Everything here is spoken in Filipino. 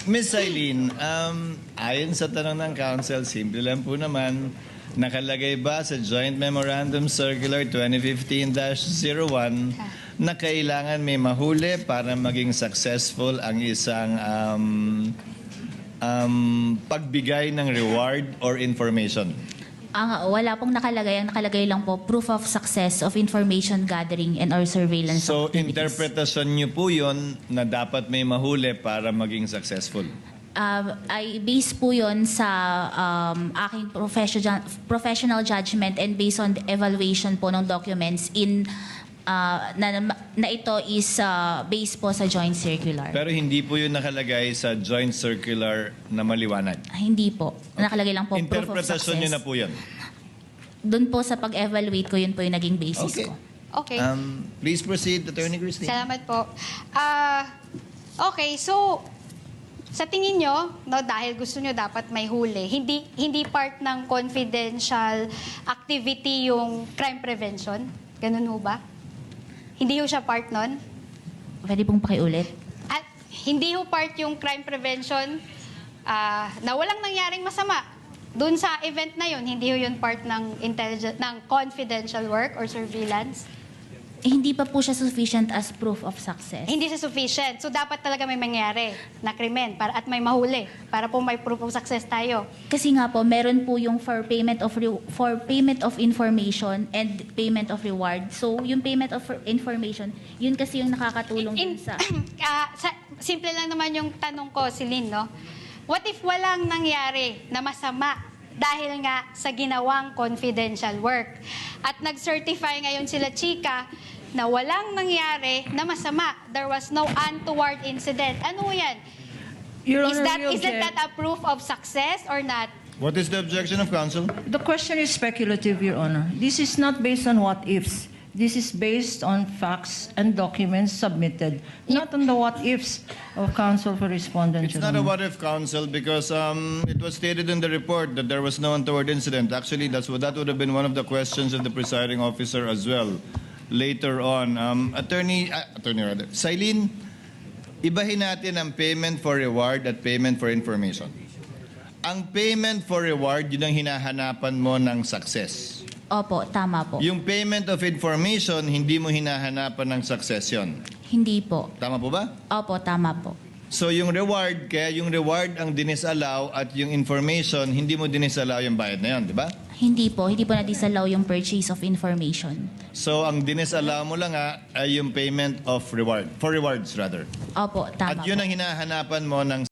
Miss Eileen, ayon sa tanong ng Council, simple lang po naman, nakalagay ba sa Joint Memorandum Circular 2015-01 na kailangan may mahuli para maging successful ang isang pagbigay ng reward or information? Wala pong nakalagay. Ang nakalagay lang po, proof of success of information gathering and or surveillance So, activities. interpretasyon niyo po yun na dapat may mahuli para maging successful? Ay base po yun sa aking professional judgment and based on the evaluation po ng documents na ito is based po sa joint circular. Pero hindi po yun nakalagay sa joint circular na maliwanag. Hindi po. Nakalagay lang po proof of Interpretasyon nyo success. na po yun. Doon po sa pag-evaluate ko, yun po yung naging basis Okay. ko. Okay. Please proceed, Attorney Christine. Salamat po. Okay, so sa tingin nyo, no, dahil gusto nyo dapat may huli, hindi part ng confidential activity yung crime prevention? Ganun ho ba? Hindi ho siya part nun? Pwede pong pakiulit? At hindi ho part yung crime prevention na walang nangyaring masama. Doon sa event na yun, hindi ho yun part ng confidential work or surveillance? Hindi pa po siya sufficient as proof of success. Hindi siya sufficient. So, dapat talaga may mangyari na krimen at may mahuli para po may proof of success tayo. Kasi nga po, meron po yung for payment of information and payment of reward. So, yung payment of information, yun kasi yung nakakatulong dun sa... Simple lang naman yung tanong ko, Celine, no? What if walang nangyari na masama dahil nga sa ginawang confidential work? At nag-certify ngayon sila Chika na walang nangyari na masama. There was no untoward incident. Ano yan? Your Isn't Honor, we that object. a proof of success or not? What is the objection of counsel? The question is speculative, Your Honor. This is not based on what ifs. This is based on facts and documents submitted, not on the what ifs of counsel for respondent. It's Your not a Honor. what-if counsel because it was stated in the report that there was no untoward incident. Actually, that would have been one of the questions of the presiding officer as well later on. Attorney Silene, ibahin natin ang payment for reward at payment for information. Ang payment for reward, yun ang hinahanapan mo ng success. Opo, tama po. Yung payment of information, hindi mo hinahanapan ng success yun. Hindi po. Tama po ba? Opo, tama po. So yung reward, kaya yung reward ang dinisallow at yung information, hindi mo dinisallow yung bayad na yun, di ba? Hindi po na-disallow yung purchase of information. So ang dinisallow mo lang ay yung payment of reward, for rewards rather. Opo, tama At yun po. ang hinahanapan mo ng